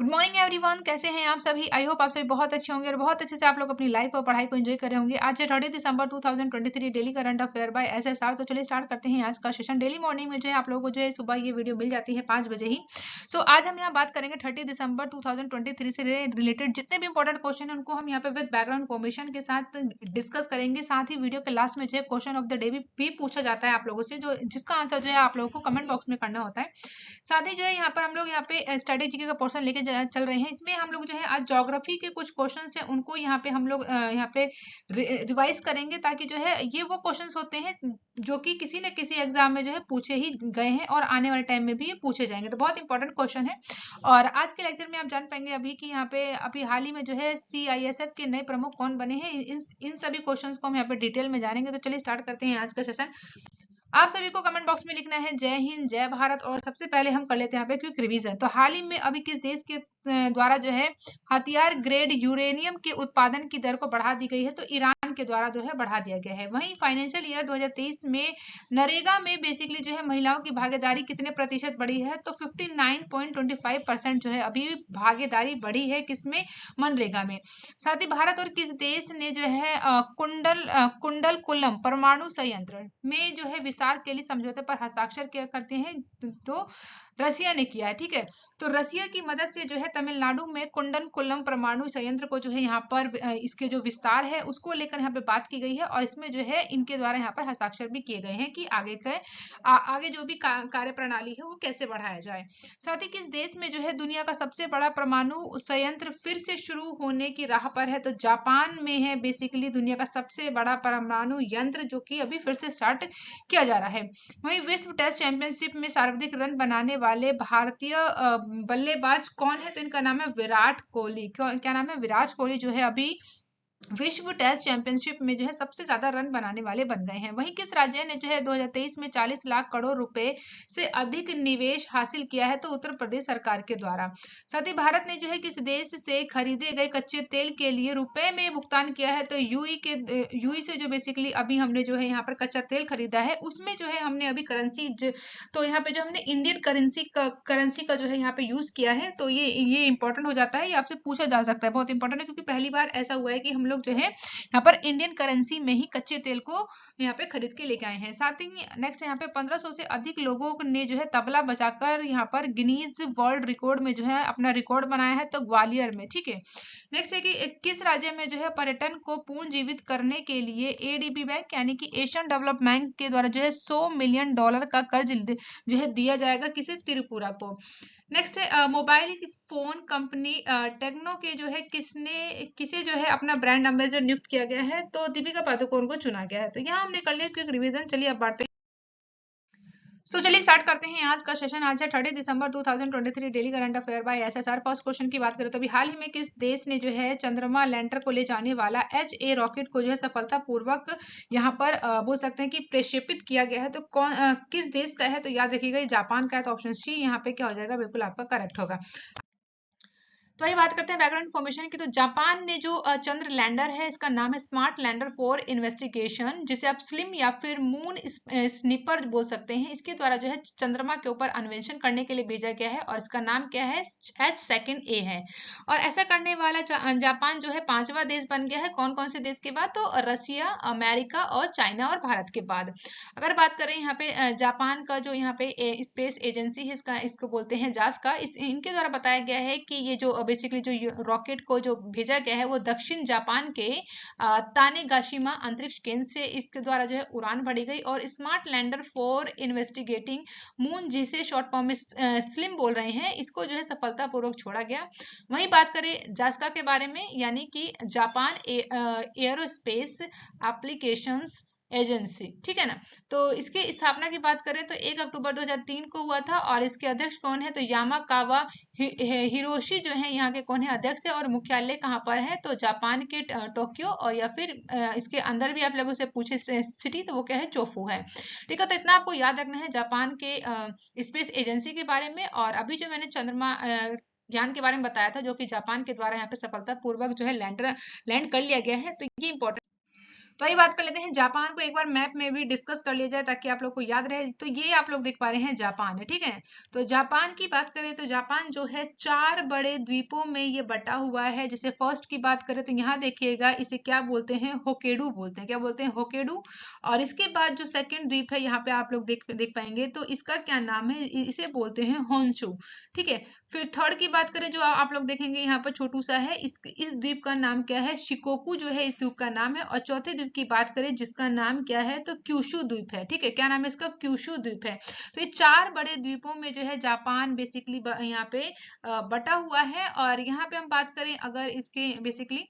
Good morning everyone, कैसे हैं आप सभी। आई होप आप सभी बहुत अच्छे होंगे और बहुत अच्छे से आप लोग अपनी लाइफ और पढ़ाई को एंजॉय कर रहे होंगे। आज है 30 दिसंबर 2023, daily current affair by SSR. तो चलिए स्टार्ट करते हैं आज का सेशन। डेली मॉर्निंग में जो है आप लोगों को जो है सुबह ये वीडियो मिल जाती है 5 बजे ही। सो आज हम यहाँ बात करेंगे 30 दिसंबर 2023 से रिलेटेड जितने भी इंपॉर्टेंट क्वेश्चन है उनको हम यहाँ पे विद बैकग्राउंड इन्फॉर्मेशन के साथ डिस्कस करेंगे। साथ ही वीडियो के लास्ट में जो है क्वेश्चन ऑफ द डे भी पूछा जाता है आप लोगों से, जो जिसका आंसर जो है आप लोगों को कमेंट बॉक्स में करना होता है। साथ ही जो है यहाँ पर हम लोग यहाँ पे स्टडी जीके का पोर्शन लेके चल रहे हैं। इसमें हम लोग जो है आज ज्योग्राफी के कुछ क्वेश्चंस हैं उनको यहाँ पे हम लोग यहाँ पे रिवाइज करेंगे, ताकि जो है ये वो क्वेश्चंस होते हैं जो कि किसी न किसी एग्जाम में जो है पूछे ही गए हैं और आने वाले टाइम में भी ये पूछे जाएंगे। तो बहुत इंपॉर्टेंट क्वेश्चन है। और आज के लेक्चर में आप जान पाएंगे अभी कि यहाँ पे अभी हाल ही में जो है CISF के नए प्रमुख कौन बने हैं। इन सभी क्वेश्चंस को हम यहाँ पे डिटेल में जानेंगे। तो चलिए स्टार्ट करते हैं आज का सेशन। आप सभी को कमेंट बॉक्स में लिखना है जय हिंद जय भारत। और सबसे पहले हम कर लेते हैं यहाँ पे क्विक रिवीजन। तो हाल ही में अभी किस देश के द्वारा जो है हथियार ग्रेड यूरेनियम के उत्पादन की दर को बढ़ा दी गई है। तो ईरान के द्वारा जो है बढ़ा दिया गया है। वहीं फाइनेंशियल ईयर 2023 में नरेगा में बेसिकली जो है महिलाओं की भागीदारी कितने प्रतिशत बढ़ी है। तो 59.25% जो है अभी भागीदारी बढ़ी है किसमें, मनरेगा में। साथ ही भारत और किस देश ने जो है कुंडलकुलम परमाणु संयंत्र में जो है विस्तार के लिए समझौते पर हस्ताक्षर किया करते हैं। तो रसिया ने किया है, ठीक है। तो रसिया की मदद से जो है तमिलनाडु में कुंडलकुलम परमाणु संयंत्र को जो है यहाँ पर इसके जो विस्तार है उसको लेकर यहाँ पे बात की गई है। और इसमें जो है इनके द्वारा यहाँ पर हस्ताक्षर भी किए गए हैं कि आगे जो भी कार्य प्रणाली है वो कैसे बढ़ाया जाए। साथ ही किस देश में जो है दुनिया का सबसे बड़ा परमाणु संयंत्र फिर से शुरू होने की राह पर है। तो जापान में है बेसिकली दुनिया का सबसे बड़ा परमाणु यंत्र, जो कि अभी फिर से स्टार्ट किया जा रहा है। वहीं विश्व टेस्ट चैंपियनशिप में सर्वाधिक रन बनाने वाले भारतीय बल्लेबाज कौन है। तो इनका नाम है विराट कोहली। क्या नाम है, विराट कोहली जो है अभी विश्व टेस्ट चैंपियनशिप में जो है सबसे ज्यादा रन बनाने वाले बन गए हैं। वहीं किस राज्य ने जो है 2023 में 40 लाख करोड़ रुपए से अधिक निवेश हासिल किया है। तो उत्तर प्रदेश सरकार के द्वारा। साथ ही भारत ने जो है किस देश से खरीदे गए कच्चे तेल के लिए रुपए में भुगतान किया है। तो यूई से जो बेसिकली अभी हमने जो है यहाँ पर कच्चा तेल खरीदा है उसमें जो है हमने अभी तो यहाँ पे जो हमने इंडियन करेंसी का जो है यहाँ पे यूज किया है। तो ये इंपॉर्टेंट हो जाता है, ये आपसे पूछा जा सकता है, बहुत इंपॉर्टेंट है, क्योंकि पहली बार ऐसा हुआ है कि हम लोग जो है यहाँ पर इंडियन करेंसी में ही कच्चे तेल को यहाँ पे खरीद के लेके आए हैं। साथ ही नेक्स्ट यहाँ पे 1500 से अधिक लोगों ने जो है तबला बजाकर यहाँ पर गिनीज वर्ल्ड रिकॉर्ड में जो है अपना रिकॉर्ड बनाया है। तो ग्वालियर में, ठीक है। नेक्स्ट है कि किस राज्य में जो है पर्यटन को पुनर्जीवित करने के लिए ADB बैंक यानी कि एशियन डेवलपमेंट बैंक के द्वारा जो है $100 मिलियन का कर्ज जो है दिया जाएगा, किसे, त्रिपुरा को। नेक्स्ट है मोबाइल फोन कंपनी टेक्नो के जो है किसे जो है अपना ब्रांड एम्बेसडर नियुक्त किया गया है। तो दीपिका पादुकोण को चुना गया है। तो यहाँ हमने कर लिया क्विक रिवीजन। चलिए अब बढ़ते हैं। चलिए स्टार्ट करते हैं आज का सेशन। आज है 30 दिसंबर 2023, daily current affair by SSR. First question की बात करें तो अभी हाल ही में किस देश ने जो है चंद्रमा लैंडर को ले जाने वाला HA रॉकेट को जो है सफलतापूर्वक यहाँ पर बोल सकते हैं कि प्रक्षेपित किया गया है। तो किस देश का है। तो याद रखिएगा जापान का है। तो ऑप्शन सी यहाँ पे क्या हो जाएगा, बिल्कुल आपका करेक्ट होगा। तो ये बात करते हैं बैकग्राउंड इन्फॉर्मेशन की। तो जापान ने जो चंद्र लैंडर है इसका नाम है स्मार्ट लैंडर फॉर इन्वेस्टिगेशन, जिसे आप स्लिम या फिर मून स्निपर बोल सकते हैं। इसके द्वारा जो है चंद्रमा के ऊपर अन्वेषण करने के लिए भेजा गया है और इसका नाम क्या है, H2A है। और ऐसा करने वाला जापान जो है 5वां देश बन गया है। कौन कौन से देश के बाद, तो रशिया, अमेरिका और चाइना और भारत के बाद। अगर बात करें यहाँ पे जापान का जो यहाँ पे स्पेस एजेंसी है इसको बोलते हैं जास्का। इनके द्वारा बताया गया है कि ये जो बेसिकली जो रॉकेट को जो भेजा गया है वो दक्षिण जापान के तानेगाशिमा अंतरिक्ष केंद्र से इसके द्वारा जो है उड़ान भरी गई। और smart lander for investigating moon, जिसे शॉर्ट फॉर्म में स्लिम बोल रहे हैं, इसको जो है सफलतापूर्वक छोड़ा गया। वहीं बात करें जास्का के बारे में, यानी कि जापान एयरोस्पेस एप्लीकेशंस एजेंसी, ठीक है ना। तो इसकी स्थापना की बात करें तो 1 अक्टूबर 2003 को हुआ था। और इसके अध्यक्ष कौन है, तो यामाकावा हिरोशी जो है यहाँ के कौन है, अध्यक्ष है। और मुख्यालय कहाँ पर है, तो जापान के टोक्यो, और या फिर इसके अंदर भी आप लोगों से पूछे सिटी तो वो क्या है, चोफू है, ठीक है। तो इतना आपको याद रखना है जापान के स्पेस एजेंसी के बारे में। और अभी जो मैंने चंद्रमा यान के बारे में बताया था, जो कि जापान के द्वारा यहाँ पे सफलतापूर्वक जो है लैंड कर लिया गया है। तो ये इंपॉर्टेंट। तो ये बात कर लेते हैं जापान को, एक बार मैप में भी डिस्कस कर लिया जाए ताकि आप लोग को याद रहे। तो ये आप लोग देख पा रहे हैं जापान है, ठीक है। तो जापान की बात करें तो जापान जो है 4 बड़े द्वीपों में ये बटा हुआ है। जैसे फर्स्ट की बात करें तो यहाँ देखिएगा, इसे क्या बोलते हैं, होकेडू बोलते हैं। क्या बोलते हैं, होकेडू। और इसके बाद जो सेकंड द्वीप है यहाँ पे आप लोग देख पाएंगे, तो इसका क्या नाम है, इसे बोलते हैं होन्शु, ठीक है। फिर थर्ड की बात करें जो आप लोग देखेंगे यहाँ पर छोटू सा है, इस द्वीप का नाम क्या है, शिकोकू जो है इस द्वीप का नाम है। और चौथे द्वीप की बात करें जिसका नाम क्या है, तो क्यूशु द्वीप है, ठीक है। क्या नाम है इसका, क्यूशु द्वीप है। तो ये 4 बड़े द्वीपों में जो है जापान बेसिकली यहाँ पे बटा हुआ है। और यहाँ पे हम बात करें अगर इसके बेसिकली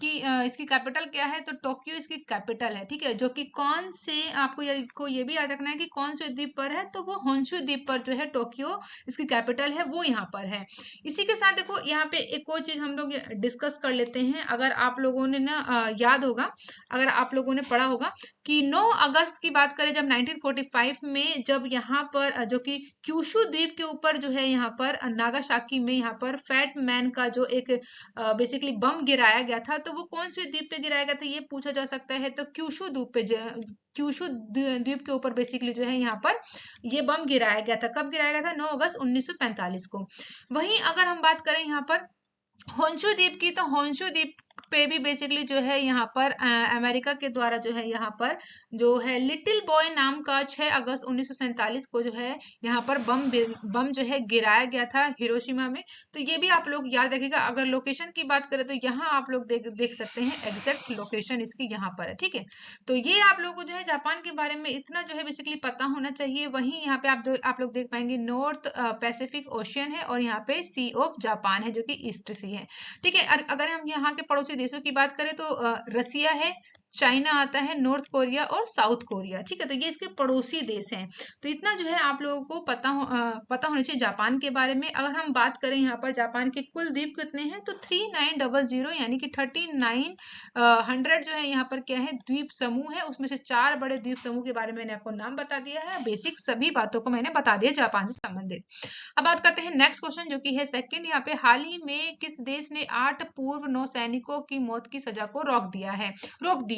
कि इसकी कैपिटल क्या है, तो टोक्यो इसकी कैपिटल है, ठीक है। जो कि कौन से, आपको ये भी याद रखना है कि कौन से द्वीप पर है, तो वो होन्शु द्वीप पर जो है टोक्यो इसकी कैपिटल है, वो यहाँ पर है। इसी के साथ देखो यहाँ पे एक और चीज हम लोग डिस्कस कर लेते हैं। अगर आप लोगों ने ना याद होगा, अगर आप लोगों ने पढ़ा होगा कि 9 अगस्त की बात करें जब 1945 में जब यहाँ पर जो कि क्यूशु द्वीप के ऊपर जो है यहाँ पर नागासाकी में यहाँ पर फैट मैन का जो एक बेसिकली बम गिराया गया था, तो वो कौन से द्वीप पे गिराया गया था ये पूछा जा सकता है। तो क्यूशु द्वीप पे, क्यूशु द्वीप के ऊपर बेसिकली जो है यहाँ पर ये बम गिराया गया था। कब गिराया गया था, 9 अगस्त 1945 को। वहीं अगर हम बात करें यहाँ पर होन्शु द्वीप की, तो होन्शु द्वीप पे भी बेसिकली जो है यहाँ पर अमेरिका के द्वारा जो है यहाँ पर जो है लिटिल बॉय नाम का 6 अगस्त 1947 को जो है यहाँ पर बम जो है गिराया गया था हिरोशिमा में। तो ये भी आप लोग याद रखिएगा। अगर लोकेशन की बात करें तो यहाँ आप लोग देख सकते हैं एग्जैक्ट लोकेशन इसकी यहाँ पर है, ठीक है। तो ये आप लोगों को जो है जापान के बारे में इतना जो है बेसिकली पता होना चाहिए। वहीं यहाँ पे आप लोग देख पाएंगे नॉर्थ पैसिफिक ओशियन है और यहाँ पे सी ऑफ जापान है जो कि ईस्ट सी है, ठीक है। अगर हम यहाँ के पड़ोसी देशों की बात करें तो रसिया है, चाइना आता है, नॉर्थ कोरिया और साउथ कोरिया, ठीक है। तो ये इसके पड़ोसी देश हैं। तो इतना जो है आप लोगों को पता होना चाहिए जापान के बारे में। अगर हम बात करें यहाँ पर जापान के कुल द्वीप कितने हैं, तो 3900 यानी कि 3900 जो है यहाँ पर क्या है, द्वीप समूह है। उसमें से 4 बड़े द्वीप समूह के बारे में मैंने आपको नाम बता दिया है। बेसिक सभी बातों को मैंने बता दिया जापान से संबंधित। अब बात करते हैं नेक्स्ट क्वेश्चन जो कि है सेकंड। यहाँ पे हाल ही में किस देश ने 8 पूर्व नौसैनिकों की मौत की सजा को रोक दिया है।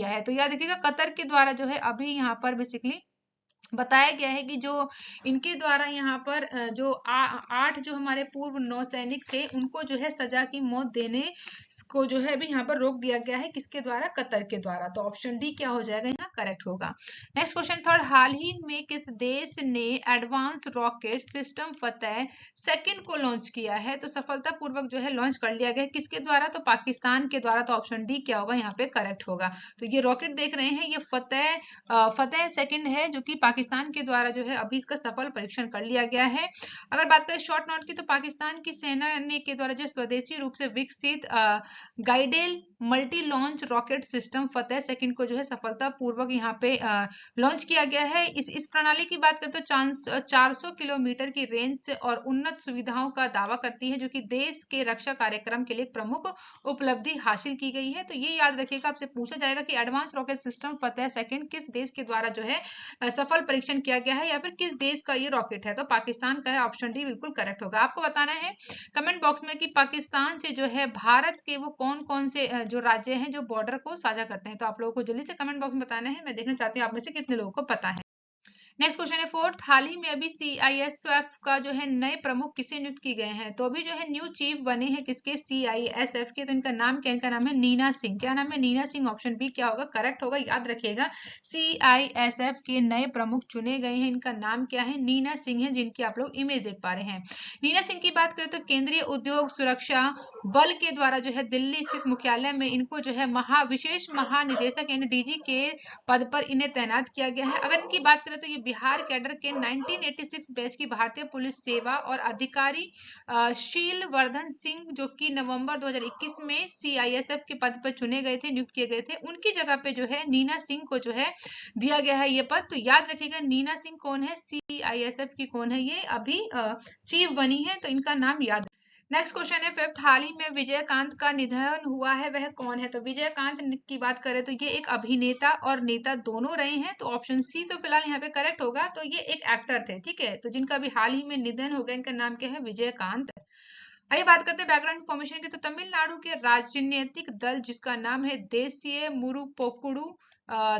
तो याद रखिएगा कतर के द्वारा जो है अभी यहाँ पर बेसिकली बताया गया है कि जो इनके द्वारा यहाँ पर जो 8 जो हमारे पूर्व नौसैनिक थे उनको जो है सजा की मौत देने को जो है अभी यहाँ पर रोक दिया गया है। किसके द्वारा, कतर के द्वारा। तो ऑप्शन डी क्या हो जाएगा यहाँ, करेक्ट होगा। नेक्स्ट क्वेश्चन थर्ड, हाल ही में किस देश ने एडवांस रॉकेट सिस्टम फतेह सेकंड को लॉन्च किया है। तो सफलतापूर्वक जो है लॉन्च कर लिया गया, किसके द्वारा, तो पाकिस्तान के द्वारा। तो ऑप्शन डी क्या होगा यहाँ पे, करेक्ट होगा। तो ये रॉकेट देख रहे हैं, ये फतेह सेकंड है जो कि पाकिस्तान के द्वारा जो है अभी इसका सफल परीक्षण कर लिया गया है। अगर बात करें शॉर्ट नोट की, तो पाकिस्तान की सेना ने के द्वारा जो स्वदेशी रूप से विकसित गाइडेल मल्टी लॉन्च रॉकेट सिस्टम फतेह सेकंड को जो है सफलतापूर्वक यहाँ पे लॉन्च किया गया है। इस प्रणाली की बात करें तो 400 किलोमीटर की रेंज से और उन्नत सुविधाओं का दावा करती है, जो कि देश के रक्षा कार्यक्रम के लिए प्रमुख उपलब्धि हासिल की गई है। तो ये याद रखिएगा, आपसे पूछा जाएगा कि एडवांस रॉकेट सिस्टम फतेह सेकंड किस देश के द्वारा जो है सफल परीक्षण किया गया है या फिर किस देश का ये रॉकेट है। तो पाकिस्तान का है, ऑप्शन डी बिल्कुल करेक्ट होगा। आपको बताना है कमेंट बॉक्स में कि पाकिस्तान से जो है भारत के वो कौन कौन से जो राज्य हैं जो बॉर्डर को साझा करते हैं। तो आप लोगों को जल्दी से कमेंट बॉक्स में बताना है। मैं देखना चाहती हूँ आप में से कितने लोगों को पता है। नेक्स्ट क्वेश्चन है फोर्थ, हाल ही में अभी सीआईएसएफ का जो है नए प्रमुख किसे नियुक्त किए गए हैं। तो अभी जो है न्यू चीफ बने हैं किसके, सीआईएसएफ के। तो इनका नाम क्या, इनका नाम है नीना सिंह। क्या नाम है, नीना सिंह। ऑप्शन बी क्या होगा, करेक्ट होगा। याद रखिएगा सीआईएसएफ के नए प्रमुख चुने गए हैं, इनका नाम क्या है, नीना सिंह है, जिनकी आप लोग इमेज देख पा रहे हैं। नीना सिंह की बात करें तो केंद्रीय उद्योग सुरक्षा बल के द्वारा जो है दिल्ली स्थित मुख्यालय में इनको जो है विशेष महानिदेशक यानी डीजी के पद पर इन्हें तैनात किया गया है। अगर इनकी बात करें तो ये बिहार कैडर के 1986 बैच की भारतीय पुलिस सेवा और अधिकारी शील वर्धन सिंह जो कि नवंबर 2021 में सीआईएसएफ के पद पर चुने गए थे, नियुक्त किए गए थे, उनकी जगह पे जो है नीना सिंह को जो है दिया गया है ये पद। तो याद रखिएगा नीना सिंह कौन है, सीआईएसएफ की कौन है, ये अभी चीफ बनी है, तो इनका नाम याद। नेक्स्ट क्वेश्चन है फिफ्थ, हाल ही में विजयकांत का निधन हुआ है, वह कौन है। तो विजयकांत की बात करें तो ये एक अभिनेता और नेता दोनों रहे हैं। तो ऑप्शन सी तो फिलहाल यहाँ पे करेक्ट होगा। तो ये एक एक्टर थे, ठीक है। तो जिनका भी हाल ही में निधन हो गया, इनका नाम क्या है, विजयकांत। आइए बात करते हैं बैकग्राउंड इन्फॉर्मेशन की। तो तमिलनाडु के राजनीतिक दल जिसका नाम है देसीय मुरुपोकुड़ू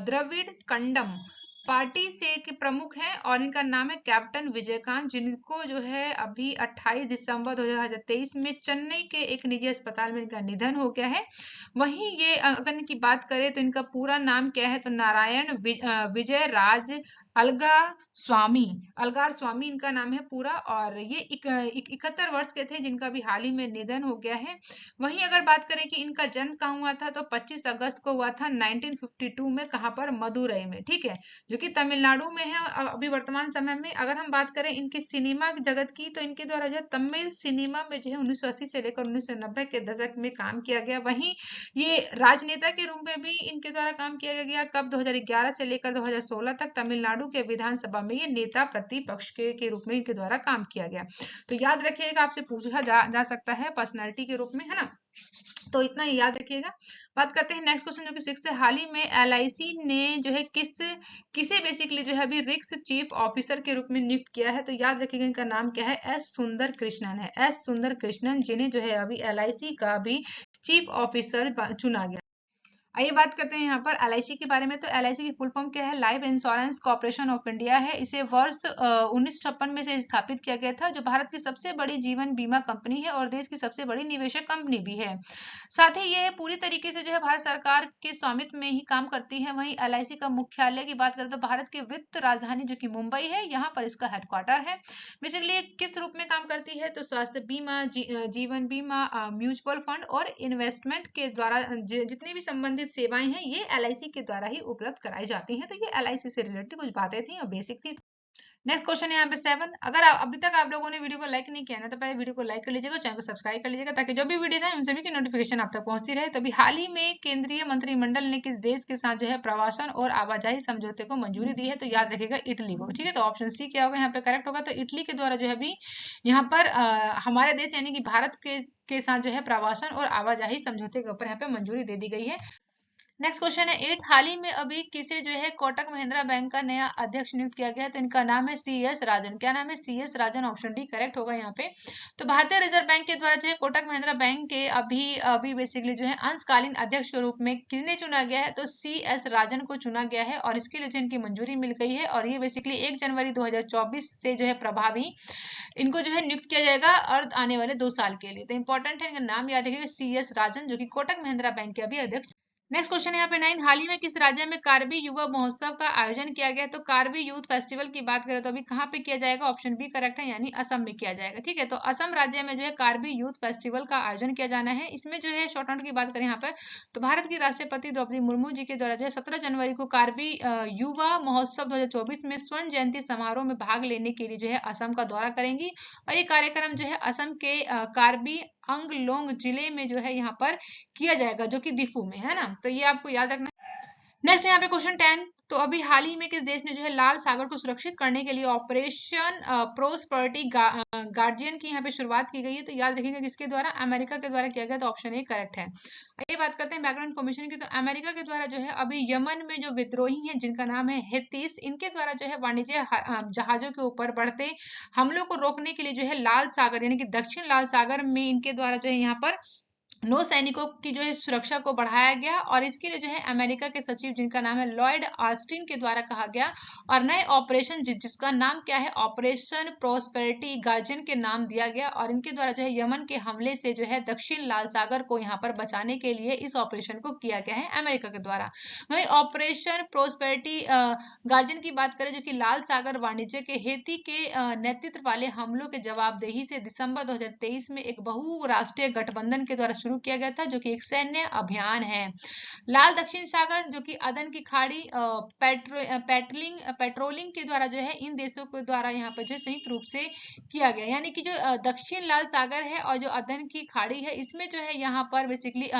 द्रविड़ कंडम पार्टी से के प्रमुख हैं और इनका नाम है कैप्टन विजयकांत, जिनको जो है अभी 28 दिसंबर 2023 में चेन्नई के एक निजी अस्पताल में इनका निधन हो गया है। वहीं ये अगर इनकी बात करें तो इनका पूरा नाम क्या है, तो नारायण विजय राज अलगार स्वामी इनका नाम है पूरा, और ये 71 वर्ष के थे, जिनका भी हाल ही में निधन हो गया है। वहीं अगर बात करें कि इनका जन्म कहाँ हुआ था, तो 25 अगस्त को हुआ था 1952 में। कहाँ पर? मदुरई में, ठीक है, जो कि तमिलनाडु में है अभी वर्तमान समय में। अगर हम बात करें इनके सिनेमा जगत की, तो इनके द्वारा जो है तमिल सिनेमा में जो है 1980 से लेकर 1990 के दशक में काम किया गया। वहीं ये राजनेता के रूप में भी इनके द्वारा काम किया गया। कब? 2011 से लेकर 2016 तक तमिलनाडु के विधानसभा में ये नेता प्रतिपक्ष के रूप में इनके द्वारा काम किया गया। तो याद रखिएगा, आपसे पूछा जा सकता है पर्सनैलिटी के रूप में, है ना, तो इतना ही याद रखिएगा। बात करते हैं नेक्स्ट क्वेश्चन, जो कि 6 है। हाल ही में एलआईसी ने जो है किसे बेसिकली जो है अभी रिस्क चीफ ऑफिसर के रूप में नियुक्त किया है, तो याद रखिएगा इनका नाम क्या है, एस सुंदर कृष्णन है। एस सुंदर कृष्णन, जिन्हें जो है अभी एलआईसी का भी चीफ ऑफिसर चुना गया। आइए बात करते हैं यहाँ पर एलआईसी के बारे में। तो एलआईसी की फुल फॉर्म क्या है? Life insurance corporation of India है। इसे वर्ष 1956 में से स्थापित किया गया था, जो भारत की सबसे बड़ी जीवन बीमा कंपनी है और देश की सबसे बड़ी निवेशक कंपनी भी है। साथ ही यह पूरी तरीके से जो है भारत सरकार के स्वामित्व में ही काम करती है। वहीं एलआईसी का मुख्यालय की बात करें तो भारत की वित्त राजधानी जो कि मुंबई है, यहाँ पर इसका हेडक्वार्टर है। बेसिकली किस रूप में काम करती है? तो स्वास्थ्य बीमा, जीवन बीमा, म्यूचुअल फंड और इन्वेस्टमेंट के द्वारा जितने भी संबंधित सेवाएं हैं, ये एलआईसी के द्वारा ही उपलब्ध कराई जाती हैं। तो ये एलआईसी से रिलेटेड कुछ बातें थी और बेसिक थी। नेक्स्ट क्वेश्चन है यहाँ पे 7। अगर अभी तक आप लोगों ने वीडियो को लाइक नहीं किया ना, तो पहले वीडियो को लाइक कर लीजिएगा, चैनल को सब्सक्राइब कर लीजिएगा, ताकि जो भी वीडियोस हैं उन सभी की नोटिफिकेशन आप तक पहुंचती रहे। तो अभी हाल ही में केंद्रीय मंत्रिमंडल ने किस देश के साथ जो है प्रवासन और आवाजाही समझौते को मंजूरी दी है? तो याद रखिएगा इटली को, ठीक है। तो ऑप्शन सी क्या होगा यहाँ पे करेक्ट होगा। तो इटली के द्वारा जो है अभी यहाँ पर हमारे देश यानी कि भारत के साथ जो है प्रवासन और आवाजाही समझौते के ऊपर यहाँ पे मंजूरी दे दी गई है। नेक्स्ट क्वेश्चन है 8। हाल ही में अभी किसे जो है कोटक महिंद्रा बैंक का नया अध्यक्ष नियुक्त किया गया है? तो इनका नाम है CS राजन। क्या नाम है? CS राजन। ऑप्शन डी करेक्ट होगा यहाँ पे। तो भारतीय रिजर्व बैंक के द्वारा जो है कोटक महिंद्रा बैंक के अभी बेसिकली जो है अंशकालीन अध्यक्ष के रूप में किसने चुना गया है? तो CS राजन को चुना गया है, और इसके लिए जो इनकी मंजूरी मिल गई है, और ये बेसिकली 1 जनवरी 2024 से जो है प्रभावी इनको जो है नियुक्त किया जाएगा और आने वाले 2 साल के लिए। तो इंपॉर्टेंट है, इनका नाम याद रखिएगा, CS राजन, जो कि कोटक महिंद्रा बैंक के अभी अध्यक्ष। नेक्स्ट क्वेश्चन है यहाँ पे 9। हाल ही में किस राज्य में कार्बी युवा महोत्सव का आयोजन किया गया? तो कार्बी यूथ फेस्टिवल की बात करें तो अभी कहाँ पे किया जाएगा? ऑप्शन बी करेक्ट है, यानी असम में किया जाएगा, ठीक है। तो असम राज्य में जो है कार्बी यूथ फेस्टिवल का आयोजन किया जाना है। इसमें जो है शॉर्ट नोट की बात करें यहाँ पर, तो भारत की राष्ट्रपति द्रौपदी मुर्मू जी के द्वारा जो है 17 जनवरी को कार्बी युवा महोत्सव 2024 में स्वर्ण जयंती समारोह में भाग लेने के लिए जो है असम का दौरा करेंगी, और ये कार्यक्रम जो है असम के कार्बी अंगलोंग जिले में जो है यहाँ पर किया जाएगा, जो कि दिफू में है ना। तो ये आपको याद रखना। नेक्स्ट यहाँ पे क्वेश्चन 10। तो अभी हाल ही में किस देश ने जो है लाल सागर को सुरक्षित करने के लिए ऑपरेशन प्रोस्पेरिटी गार्जियन की यहाँ पे शुरुआत की गई है? तो याद रखिएगा किसके द्वारा? अमेरिका के द्वारा किया गया। तो ऑप्शन ए करेक्ट है। ये बात करते हैं बैकग्राउंड इन्फॉर्मेशन की। तो अमेरिका के द्वारा जो है अभी यमन में जो विद्रोही हैं जिनका नाम है हेतीस, इनके द्वारा जो है वाणिज्य जहाजों के ऊपर बढ़ते हमलों को रोकने के लिए जो है लाल सागर यानी कि दक्षिण लाल सागर में इनके द्वारा जो है यहाँ पर नौ सैनिकों की जो है सुरक्षा को बढ़ाया गया, और इसके लिए जो है अमेरिका के सचिव जिनका नाम है लॉयड ऑस्टिन के द्वारा कहा गया, और नए ऑपरेशन जिसका नाम क्या है? ऑपरेशन प्रोस्पेरिटी गार्जियन के नाम दिया गया, और इनके द्वारा जो है यमन के हमले से जो है दक्षिण लाल सागर को यहाँ पर बचाने के लिए इस ऑपरेशन को किया गया है अमेरिका के द्वारा। वही ऑपरेशन प्रोस्पेरिटी गार्जियन की बात करें, जो कि लाल सागर वाणिज्य के हेती के नेतृत्व वाले हमलों के जवाबदेही से दिसंबर 2023 में एक बहुराष्ट्रीय गठबंधन के द्वारा शुरू किया गया था, जो कि एक सैन्य अभियान है। लाल दक्षिण सागर जो कि अदन की खाड़ी पेट्रोलिंग के द्वारा जो है इन देशों के द्वारा यहाँ पर जो संयुक्त रूप से किया गया, यानी कि जो दक्षिण लाल सागर है और जो अदन की खाड़ी है, इसमें जो है यहाँ पर बेसिकली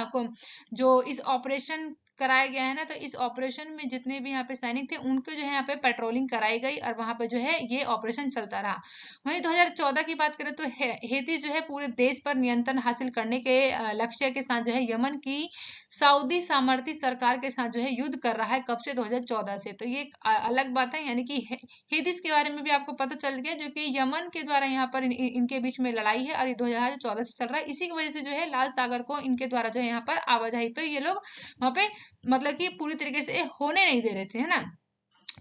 जो इस ऑपरेशन कराया गया है ना, तो इस ऑपरेशन में जितने भी यहाँ पे सैनिक थे उनको जो है यहाँ पे पेट्रोलिंग कराई गई, और वहां पे जो है ये ऑपरेशन चलता रहा। वहीं 2014 की बात करें तो हेती जो है पूरे देश पर नियंत्रण हासिल करने के लक्ष्य के साथ जो है यमन की सऊदी सामर्थी सरकार के साथ जो है युद्ध कर रहा है, कब से? 2014 से। तो ये एक अलग बात है, यानी कि हिदिस के बारे में भी आपको पता चल गया, जो कि यमन के द्वारा यहाँ पर इनके बीच में लड़ाई है और ये 2014 से चल रहा है। इसी की वजह से जो है लाल सागर को इनके द्वारा जो है यहाँ पर आवाजाही पे ये लोग वहां पे मतलब कि पूरी तरीके से होने नहीं दे रहे थे, है ना।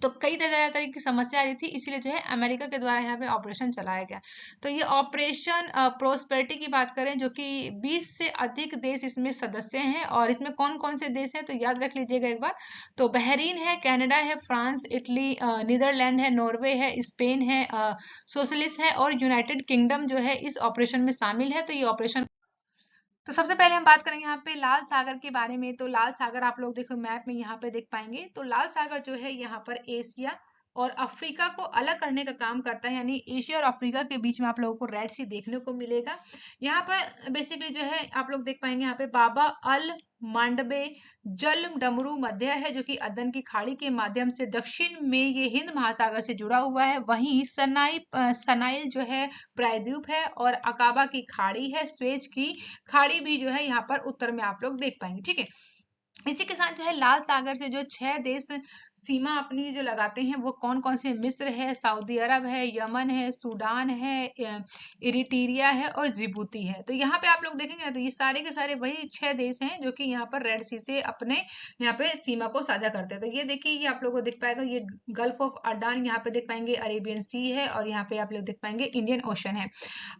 तो कई तरह की समस्या आ रही थी, इसीलिए जो है अमेरिका के द्वारा यहाँ पे ऑपरेशन चलाया गया। तो ये ऑपरेशन प्रोस्पेरिटी की बात करें, जो कि 20 से अधिक देश इसमें सदस्य हैं, और इसमें कौन कौन से देश हैं तो याद रख लीजिएगा एक बार। तो बहरीन है, कनाडा है, फ्रांस, इटली, नीदरलैंड है, नॉर्वे है, स्पेन है, सोशलिस्ट है, और यूनाइटेड किंगडम जो है इस ऑपरेशन में शामिल है। तो ये ऑपरेशन, तो सबसे पहले हम बात करेंगे यहाँ पे लाल सागर के बारे में। तो लाल सागर आप लोग देखो मैप में यहाँ पे देख पाएंगे। तो लाल सागर जो है यहाँ पर एशिया और अफ्रीका को अलग करने का काम करता है, यानी एशिया और अफ्रीका के बीच में आप लोगों को रेड सी देखने को मिलेगा। यहाँ पर बेसिकली जो है आप लोग देख पाएंगे यहाँ पे बाबा अल मांडबे जल डमरू मध्य है, जो कि अदन की खाड़ी के माध्यम से दक्षिण में ये हिंद महासागर से जुड़ा हुआ है। वहीं सनाइल जो है प्रायद्वीप है, और अकाबा की खाड़ी है, स्वेज की खाड़ी भी जो है यहाँ पर उत्तर में आप लोग देख पाएंगे। ठीक है, इसी के साथ जो है लाल सागर से जो 6 देश सीमा अपनी जो लगाते हैं वो कौन कौन से? मिस्र है, सऊदी अरब है, यमन है, सूडान है, इरिट्रिया है, और जिबूती है। तो यहाँ पे आप लोग देखेंगे ना, तो ये सारे के सारे वही 6 देश हैं जो कि यहाँ पर रेड सी से अपने यहाँ पे सीमा को साझा करते हैं। तो ये देखिए, ये आप लोगों को दिख पाएगा, ये गल्फ ऑफ अडान यहाँ पे देख पाएंगे, अरेबियन सी है, और यहाँ पे आप लोग देख पाएंगे इंडियन ओशन है।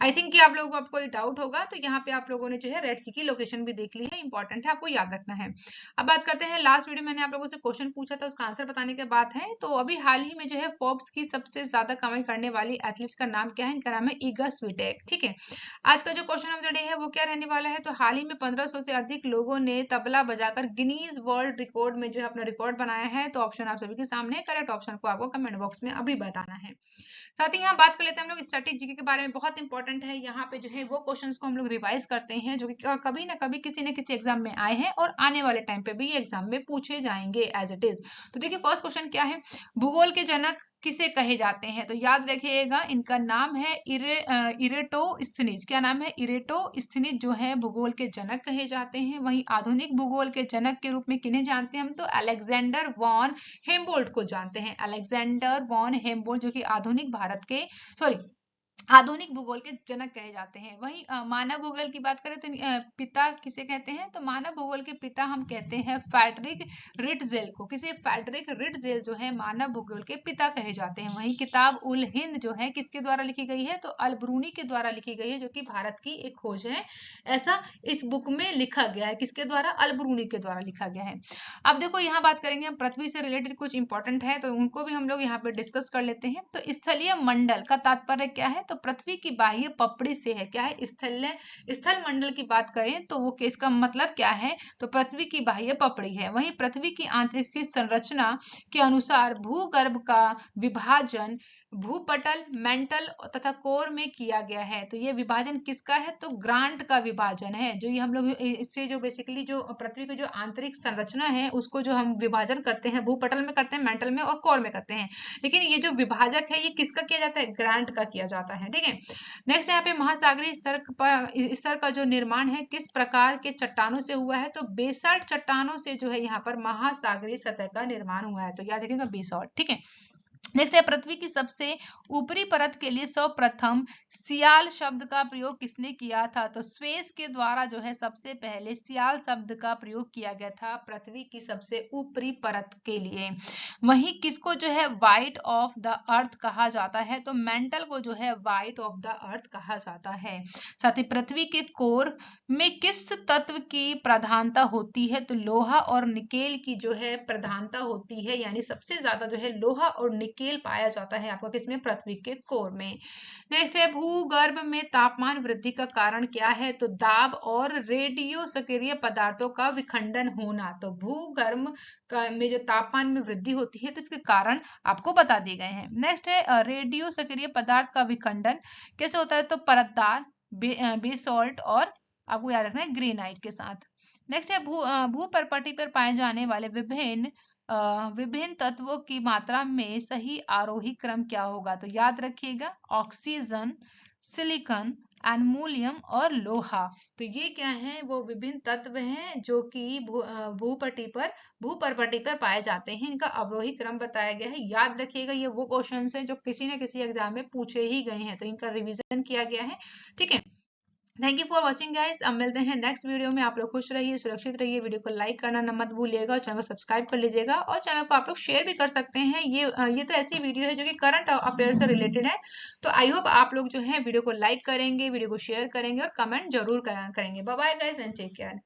आई थिंक कि आप लोगों को अब कोई डाउट होगा, तो यहाँ पे आप लोगों ने जो है रेड सी की लोकेशन भी देख ली है, इंपॉर्टेंट है, आपको याद रखना है। अब बात करते हैं, लास्ट वीडियो मैंने आप लोगों से क्वेश्चन पूछा था, उसका आंसर बताने के बाद है। तो अभी हाल ही में जो है फोर्ब्स की सबसे ज्यादा कमाई करने वाली एथलीट्स का नाम क्या है? इनका नाम है ईगा स्विटेक। ठीक है, आज का जो क्वेश्चन ऑफ द डे है वो क्या रहने वाला है? तो हाल ही में 1500 से अधिक लोगों ने तबला बजाकर गिनीज वर्ल्ड रिकॉर्ड में जो है अपना रिकॉर्ड बनाया है। तो ऑप्शन आप सभी के सामने, करेक्ट ऑप्शन को आपको कमेंट बॉक्स में अभी बताना है। साथ ही यहाँ बात कर लेते हैं हम लोग स्टैटिक जीके के बारे में, बहुत इंपॉर्टेंट है। यहाँ पे जो है वो क्वेश्चंस को हम लोग रिवाइज करते हैं, जो कि कभी ना कभी किसी न किसी एग्जाम में आए हैं, और आने वाले टाइम पे भी ये एग्जाम में पूछे जाएंगे एज इट इज। तो देखिए फर्स्ट क्वेश्चन क्या है? भूगोल के जनक किसे कहे जाते हैं? तो याद रखिएगा, इनका नाम है इरेटोस्थनीज। क्या नाम है? इरेटोस्थनीज जो है भूगोल के जनक कहे जाते हैं। वहीं आधुनिक भूगोल के जनक के रूप में किन्हें जानते हैं हम? तो अलेक्जेंडर वॉन हेम्बोल्ट को जानते हैं। अलेक्जेंडर वॉन हेम्बोल्ट जो कि आधुनिक भारत के सॉरी आधुनिक भूगोल के जनक कहे जाते हैं। वहीं मानव भूगोल की बात करें तो पिता किसे कहते हैं? तो मानव भूगोल के पिता हम कहते हैं फ्रेडरिक रिटजेल को। किसे? फ्रेडरिक रिटजेल जो है मानव भूगोल के पिता कहे जाते हैं। वहीं किताब उल हिंद जो है किसके द्वारा लिखी गई है? तो अल-ब्रूनी के द्वारा लिखी गई है, जो कि भारत की एक खोज है, ऐसा इस बुक में लिखा गया है। किसके द्वारा? अल-ब्रूनी के द्वारा लिखा गया है। अब देखो यहाँ बात करेंगे हम पृथ्वी से रिलेटेड कुछ इंपॉर्टेंट है, तो उनको भी हम लोग यहाँ पे डिस्कस कर लेते हैं। तो स्थलीय मंडल का तात्पर्य क्या है? तो पृथ्वी की बाह्य पपड़ी से है। क्या है? स्थल मंडल की बात करें तो वो इसका मतलब क्या है? तो पृथ्वी की बाह्य पपड़ी है। वहीं पृथ्वी की आंतरिक संरचना के अनुसार भूगर्भ का विभाजन भूपटल, मेंटल तथा कोर में किया गया है। तो ये विभाजन किसका है? तो ग्रांट का विभाजन है। जो ये हम लोग इससे जो बेसिकली जो पृथ्वी की जो आंतरिक संरचना है उसको जो हम विभाजन करते हैं, भूपटल में करते हैं, मेंटल में और कोर में करते हैं। लेकिन ये जो विभाजक है ये किसका किया जाता है? ग्रांट का किया जाता है। ठीक है, नेक्स्ट यहाँ पे महासागरीय स्तर का जो निर्माण है किस प्रकार के चट्टानों से हुआ है? तो बेसाल्ट चट्टानों से जो है यहाँ पर महासागरीय सतह का निर्माण हुआ है। तो याद रखिएगा बेसाल्ट। ठीक है, नेक्स्ट है पृथ्वी की सबसे ऊपरी परत के लिए सर्वप्रथम सियाल शब्द का प्रयोग किसने किया था? तो स्वेस के द्वारा जो है सबसे पहले सियाल शब्द का प्रयोग किया गया था पृथ्वी की सबसे ऊपरी परत के लिए। वहीं किसको जो है वाइट ऑफ द अर्थ कहा जाता है? तो मेंटल को जो है वाइट ऑफ द अर्थ कहा जाता है। साथ ही पृथ्वी के कोर में किस तत्व की प्रधानता होती है? तो लोहा और निकेल की जो है प्रधानता होती है, यानी सबसे ज्यादा जो है लोहा और निकेल पाया जाता है आपका किसमें? पृथ्वी के कोर में। नेक्स्ट है भूगर्भ में तापमान वृद्धि का कारण क्या है? तो दाब और रेडियो सक्रिय पदार्थों का विखंडन होना। तो भूगर्भ में जो तापमान में वृद्धि होती है तो इसके कारण आपको बता दिए गए हैं। नेक्स्ट है रेडियो सक्रिय पदार्थ का विखंडन कैसे होता है? तो परतदार, बेसॉल्ट और आपको याद रखना है ग्रेनाइट के साथ। नेक्स्ट है भूपर्पटी पर पाए जाने वाले विभिन्न तत्वों की मात्रा में सही आरोही क्रम क्या होगा? तो याद रखिएगा ऑक्सीजन, सिलिकॉन, एल्युमिनियम और लोहा। तो ये क्या है, वो विभिन्न तत्व हैं जो कि भूपर्पटी पर पाए जाते हैं। इनका अवरोही क्रम बताया गया है। याद रखिएगा, ये वो क्वेश्चन है जो किसी न किसी एग्जाम में पूछे ही गए हैं, तो इनका रिवीजन किया गया है। ठीक है, thank you for watching guys. अब मिलते हैं नेक्स्ट वीडियो में। आप लोग खुश रहिए, सुरक्षित रहिए। वीडियो को लाइक करना न मत भूलिएगा और चैनल को सब्सक्राइब कर लीजिएगा, और चैनल को आप लोग शेयर भी कर सकते हैं। ये तो ऐसी वीडियो है जो कि करंट अफेयर से रिलेटेड है। तो आई होप आप लोग जो है वीडियो को लाइक करेंगे, वीडियो को शेयर करेंगे और कमेंट जरूर करेंगे। Bye bye guys and take care.